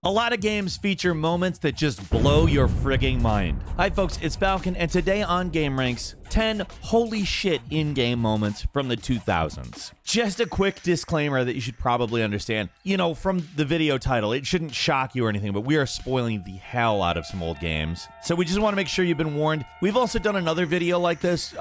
A lot of games feature moments that just blow your frigging mind. Hi folks, it's Falcon, and today on gameranx, 10 holy shit in-game moments from the 2000s. Just a quick disclaimer that you should probably understand. You know, from the video title, it shouldn't shock you or anything, but we are spoiling the hell out of some old games. So we just want to make sure you've been warned. We've also done another video like this.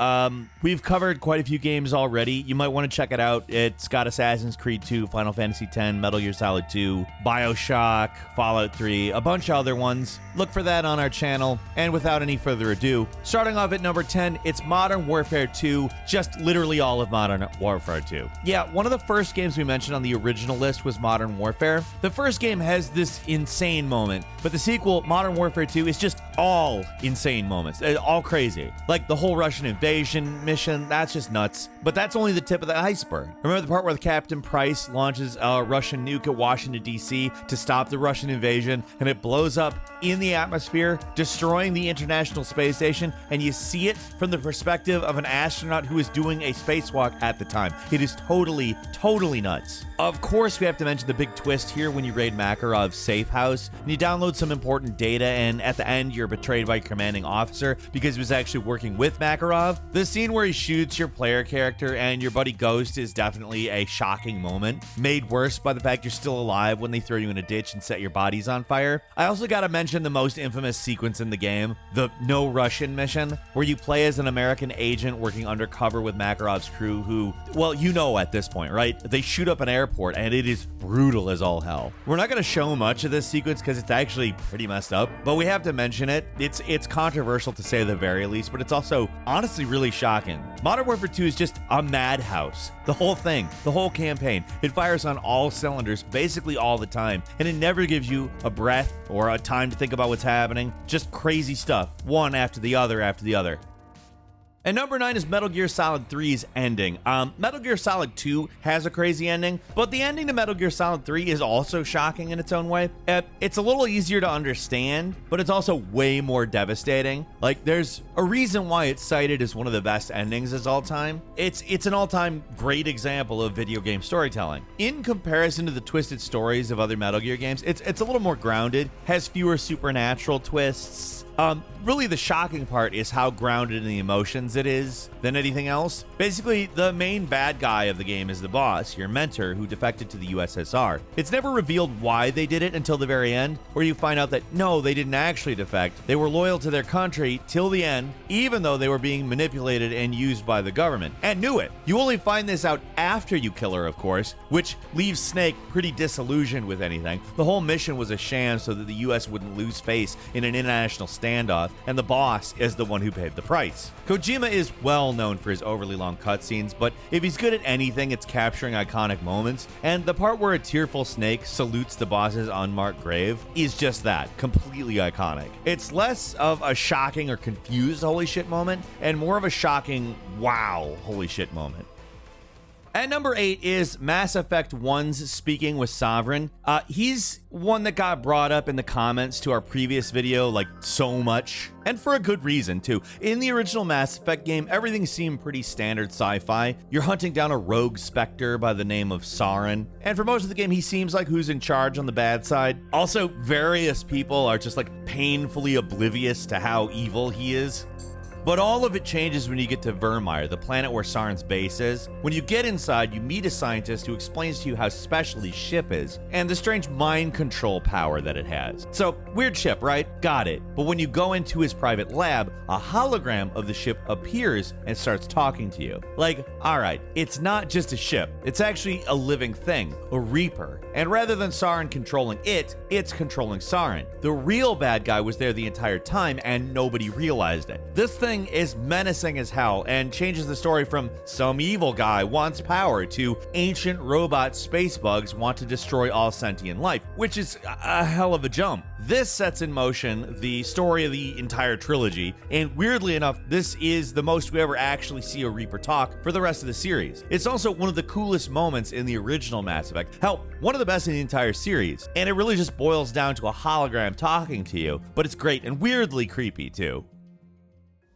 We've covered quite a few games already. You might want to check it out. It's got Assassin's Creed 2, Final Fantasy X, Metal Gear Solid 2, BioShock, Fallout 3, a bunch of other ones. Look for that on our channel. And without any further ado, starting off at number 10, it's Modern Warfare 2, just literally all of Modern Warfare 2. Yeah, one of the first games we mentioned on the original list was Modern Warfare. The first game has this insane moment, but the sequel, Modern Warfare 2, is just all insane moments, all crazy. Like the whole Russian invasion mission, that's just nuts. But that's only the tip of the iceberg. Remember the part where Captain Price launches a Russian nuke at Washington, D.C. to stop the Russian invasion, and it blows up in the atmosphere, destroying the International Space Station, and you see it from the perspective of an astronaut who is doing a spacewalk at the time. It is totally nuts. Of course, we have to mention the big twist here when you raid Makarov's safe house, and you download some important data, and at the end, you're betrayed by your commanding officer because he was actually working with Makarov. The scene where he shoots your player character and your buddy Ghost is definitely a shocking moment, made worse by the fact you're still alive when they throw you in a ditch and set your bodies on fire. I also gotta mention the most infamous sequence in the game, the No Russian mission, where you play as an American agent working undercover with Makarov's crew who, well, you know at this point, right? They shoot up an airport and it is brutal as all hell. We're not gonna show much of this sequence because it's actually pretty messed up, but we have to mention it. It's controversial to say the very least, but it's also honestly really shocking. Modern Warfare 2 is just a madhouse. The whole thing, the whole campaign, it fires on all cylinders basically all the time, and it never gives you a breath or a time to think about what's happening. Just crazy stuff, one after the other after the other. And number 9 is Metal Gear Solid 3's ending. Metal Gear Solid 2 has a crazy ending, but the ending to Metal Gear Solid 3 is also shocking in its own way. It's a little easier to understand, but it's also way more devastating. Like, there's a reason why it's cited as one of the best endings of all time. It's an all-time great example of video game storytelling. In comparison to the twisted stories of other Metal Gear games, it's a little more grounded, has fewer supernatural twists. Really the shocking part is how grounded in the emotions it is than anything else. Basically, the main bad guy of the game is the boss, your mentor, who defected to the USSR. It's never revealed why they did it until the very end, where you find out that no, they didn't actually defect. They were loyal to their country till the end, even though they were being manipulated and used by the government, and knew it. You only find this out after you kill her, of course, which leaves Snake pretty disillusioned with anything. The whole mission was a sham so that the US wouldn't lose face in an international standoff, and the boss is the one who paid the price. Kojima is well known for his overly long cutscenes, but if he's good at anything, it's capturing iconic moments, and the part where a tearful Snake salutes the boss's unmarked grave is just that, completely iconic. It's less of a shocking or confused holy shit moment, and more of a shocking wow holy shit moment. At number 8 is Mass Effect 1's Speaking with Sovereign. He's one that got brought up in the comments to our previous video like so much, and for a good reason too. In the original Mass Effect game, everything seemed pretty standard sci-fi. You're hunting down a rogue specter by the name of Saren, and for most of the game he seems like who's in charge on the bad side. Also, various people are just like painfully oblivious to how evil he is. But all of it changes when you get to Vermeer, the planet where Saren's base is. When you get inside, you meet a scientist who explains to you how special his ship is, and the strange mind control power that it has. So, weird ship, right? Got it. But when you go into his private lab, a hologram of the ship appears and starts talking to you. Like, alright, it's not just a ship, it's actually a living thing, a Reaper. And rather than Saren controlling it, it's controlling Saren. The real bad guy was there the entire time, and nobody realized it. This thing is menacing as hell and changes the story from some evil guy wants power to ancient robot space bugs want to destroy all sentient life, which is a hell of a jump. This sets in motion the story of the entire trilogy, and weirdly enough, this is the most we ever actually see a Reaper talk for the rest of the series. It's also one of the coolest moments in the original Mass Effect, hell, one of the best in the entire series, and it really just boils down to a hologram talking to you, but it's great and weirdly creepy too.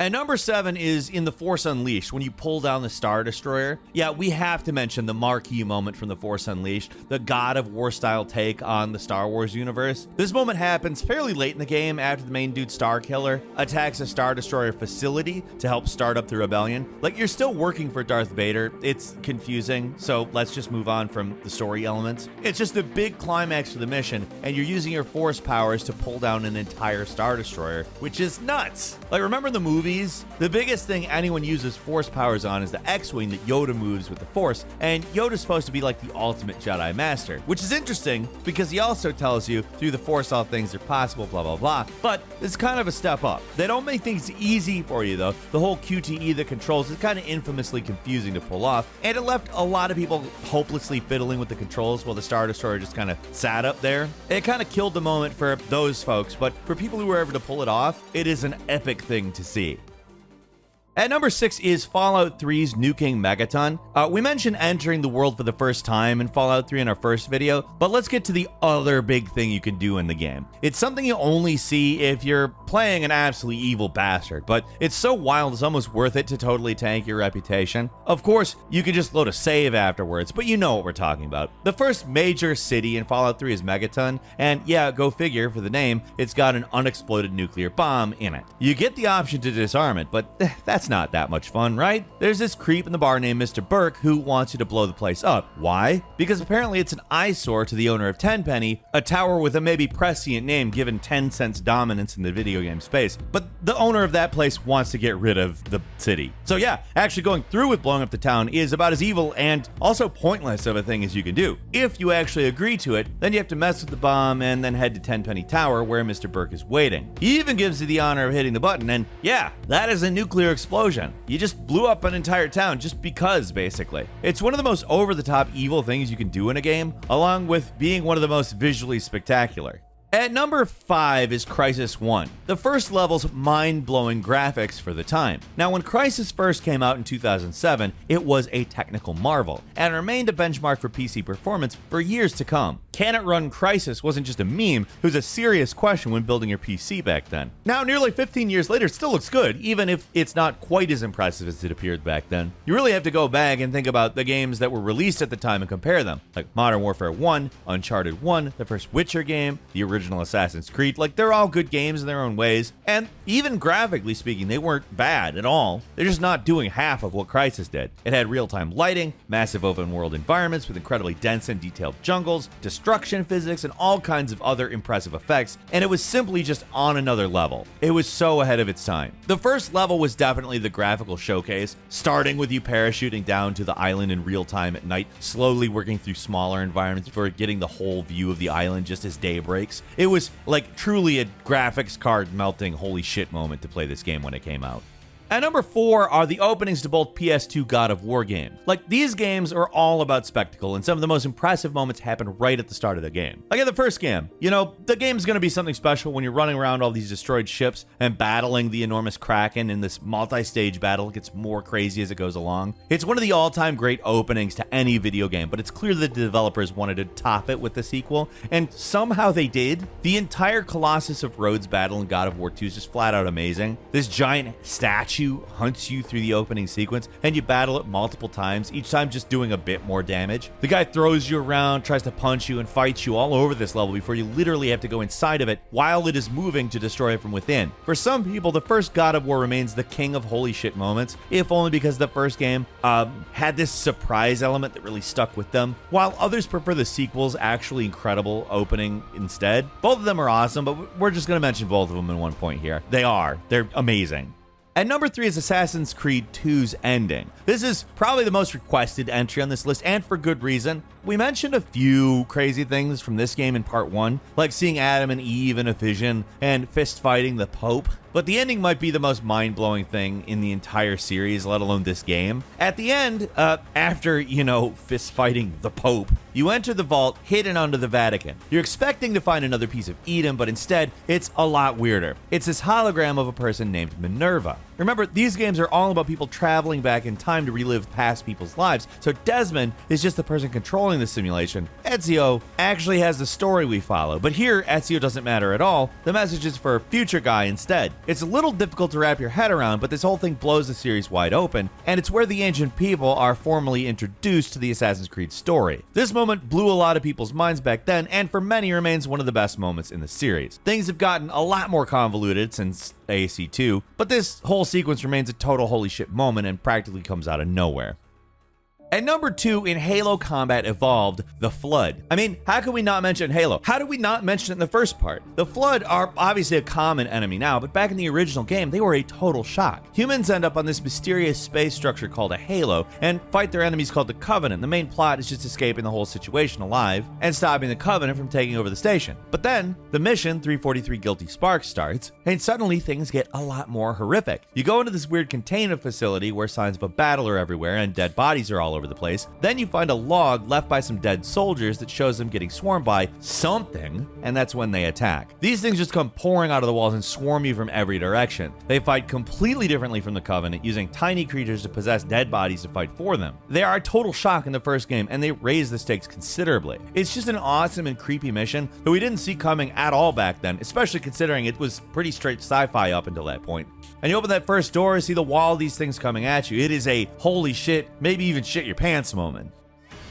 And number 7 is in The Force Unleashed, when you pull down the Star Destroyer. Yeah, we have to mention the marquee moment from The Force Unleashed, the God of War style take on the Star Wars universe. This moment happens fairly late in the game after the main dude Star Killer attacks a Star Destroyer facility to help start up the rebellion. Like, you're still working for Darth Vader. It's confusing, so let's just move on from the story elements. It's just the big climax of the mission, and you're using your Force powers to pull down an entire Star Destroyer, which is nuts. Like, remember in the movie? The biggest thing anyone uses Force powers on is the X-Wing that Yoda moves with the Force, and Yoda's supposed to be like the ultimate Jedi Master, which is interesting because he also tells you through the Force all things are possible, blah, blah, blah, but it's kind of a step up. They don't make things easy for you, though. The whole QTE that controls is kind of infamously confusing to pull off, and it left a lot of people hopelessly fiddling with the controls while the Star Destroyer just kind of sat up there. It kind of killed the moment for those folks, but for people who were able to pull it off, it is an epic thing to see. At number 6 is Fallout 3's nuking Megaton. We mentioned entering the world for the first time in Fallout 3 in our first video, but let's get to the other big thing you can do in the game. It's something you only see if you're playing an absolutely evil bastard, but it's so wild it's almost worth it to totally tank your reputation. Of course, you can just load a save afterwards, but you know what we're talking about. The first major city in Fallout 3 is Megaton, and yeah, go figure, for the name, it's got an unexploded nuclear bomb in it. You get the option to disarm it, but that's not that much fun, right? There's this creep in the bar named Mr. Burke who wants you to blow the place up. Why? Because apparently it's an eyesore to the owner of Tenpenny, a tower with a maybe prescient name given Tencent's dominance in the video game space. But the owner of that place wants to get rid of the city. So yeah, actually going through with blowing up the town is about as evil and also pointless of a thing as you can do. If you actually agree to it, then you have to mess with the bomb and then head to Tenpenny Tower where Mr. Burke is waiting. He even gives you the honor of hitting the button, and yeah, that is a nuclear explosion. You just blew up an entire town just because, basically. It's one of the most over-the-top evil things you can do in a game, along with being one of the most visually spectacular. At number 5 is Crysis 1, the first level's mind-blowing graphics for the time. Now, when Crysis first came out in 2007, it was a technical marvel, and remained a benchmark for PC performance for years to come. Can it run Crysis wasn't just a meme, it was a serious question when building your PC back then. Now, nearly 15 years later, it still looks good, even if it's not quite as impressive as it appeared back then. You really have to go back and think about the games that were released at the time and compare them, like Modern Warfare 1, Uncharted 1, the first Witcher game, the original Assassin's Creed. Like, they're all good games in their own ways, and even graphically speaking, they weren't bad at all. They're just not doing half of what Crysis did. It had real-time lighting, massive open-world environments with incredibly dense and detailed jungles, destruction physics, and all kinds of other impressive effects, and it was simply just on another level. It was so ahead of its time. The first level was definitely the graphical showcase, starting with you parachuting down to the island in real time at night, slowly working through smaller environments before getting the whole view of the island just as day breaks. It was like truly a graphics card melting holy shit moment to play this game when it came out. At number 4 are the openings to both PS2 God of War games. Like, these games are all about spectacle, and some of the most impressive moments happen right at the start of the game. Like in the first game, you know, the game's gonna be something special when you're running around all these destroyed ships and battling the enormous Kraken in this multi-stage battle. It gets more crazy as it goes along. It's one of the all-time great openings to any video game, but it's clear that the developers wanted to top it with the sequel, and somehow they did. The entire Colossus of Rhodes battle in God of War 2 is just flat out amazing. This giant statue hunts you through the opening sequence, and you battle it multiple times, each time just doing a bit more damage. The guy throws you around, tries to punch you, and fights you all over this level before you literally have to go inside of it while it is moving to destroy it from within. For some people, the first God of War remains the king of holy shit moments, if only because the first game had this surprise element that really stuck with them, while others prefer the sequel's actually incredible opening instead. Both of them are awesome, but we're just going to mention both of them in one point here. They're amazing. At number 3 is Assassin's Creed 2's ending. This is probably the most requested entry on this list, and for good reason. We mentioned a few crazy things from this game in part 1, like seeing Adam and Eve in a vision and fist fighting the Pope. But the ending might be the most mind-blowing thing in the entire series, let alone this game. At the end, after, fist fighting the Pope, you enter the vault hidden under the Vatican. You're expecting to find another piece of Eden, but instead, it's a lot weirder. It's this hologram of a person named Minerva. Remember, these games are all about people traveling back in time to relive past people's lives, so Desmond is just the person controlling the simulation. Ezio actually has the story we follow, but here Ezio doesn't matter at all. The message is for a future guy instead. It's a little difficult to wrap your head around, but this whole thing blows the series wide open, and it's where the ancient people are formally introduced to the Assassin's Creed story. This moment blew a lot of people's minds back then, and for many remains one of the best moments in the series. Things have gotten a lot more convoluted since AC2, but this whole sequence remains a total holy shit moment and practically comes out of nowhere. At number 2 in Halo Combat Evolved, the Flood. I mean, how could we not mention Halo? How did we not mention it in the first part? The Flood are obviously a common enemy now, but back in the original game, they were a total shock. Humans end up on this mysterious space structure called a halo and fight their enemies called the Covenant. The main plot is just escaping the whole situation alive and stopping the Covenant from taking over the station. But then, the mission, 343 Guilty Sparks, starts, and suddenly things get a lot more horrific. You go into this weird containment facility where signs of a battle are everywhere and dead bodies are all over the place. Then you find a log left by some dead soldiers that shows them getting swarmed by something, and that's when they attack. These things just come pouring out of the walls and swarm you from every direction. They fight completely differently from the Covenant, using tiny creatures to possess dead bodies to fight for them. They are a total shock in the first game, and they raise the stakes considerably. It's just an awesome and creepy mission that we didn't see coming at all back then, especially considering it was pretty straight sci-fi up until that point. And you open that first door, see the wall of these things coming at you. It is a holy shit, maybe even shit your pants moment.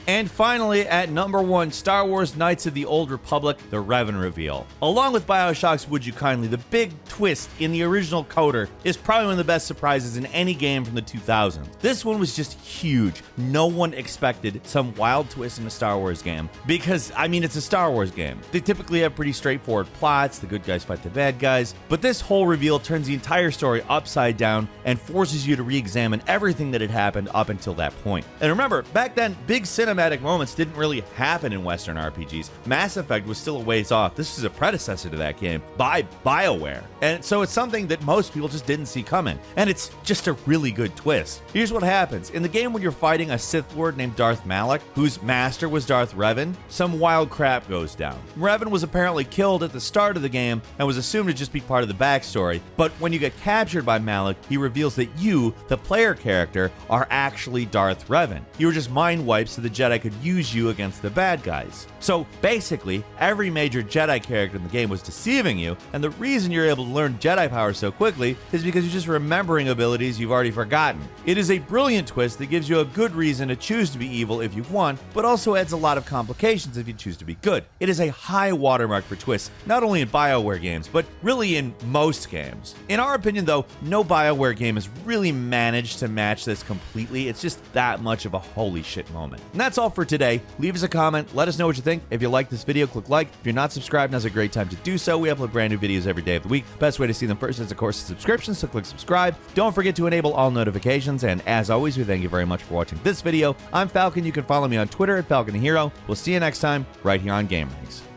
And finally, at number 1, Star Wars Knights of the Old Republic, the Revan reveal. Along with BioShock's Would You Kindly, the big twist in the original coder is probably one of the best surprises in any game from the 2000s. This one was just huge. No one expected some wild twist in a Star Wars game because, I mean, it's a Star Wars game. They typically have pretty straightforward plots, the good guys fight the bad guys, but this whole reveal turns the entire story upside down and forces you to re-examine everything that had happened up until that point. And remember, back then, big cinematic moments didn't really happen in Western RPGs. Mass Effect was still a ways off. This is a predecessor to that game by BioWare. And so it's something that most people just didn't see coming. And it's just a really good twist. Here's what happens. In the game when you're fighting a Sith Lord named Darth Malak, whose master was Darth Revan, some wild crap goes down. Revan was apparently killed at the start of the game and was assumed to just be part of the backstory. But when you get captured by Malak, he reveals that you, the player character, are actually Darth Revan. You were just mind wiped so the Jedi could use you against the bad guys. So basically, every major Jedi character in the game was deceiving you, and the reason you're able to learn Jedi power so quickly is because you're just remembering abilities you've already forgotten. It is a brilliant twist that gives you a good reason to choose to be evil if you want, but also adds a lot of complications if you choose to be good. It is a high watermark for twists, not only in BioWare games, but really in most games. In our opinion though, no BioWare game has really managed to match this completely. It's just that much of a holy shit moment. And that's all for today. Leave us a comment, let us know what you think. If you like this video, click like. If you're not subscribed, now's a great time to do so. We upload brand new videos every day of the week. Best way to see them first is, of course, a subscription, so click subscribe. Don't forget to enable all notifications, and as always, we thank you very much for watching this video. I'm Falcon. You can follow me on Twitter at FalconHero. We'll see you next time, right here on gameranx.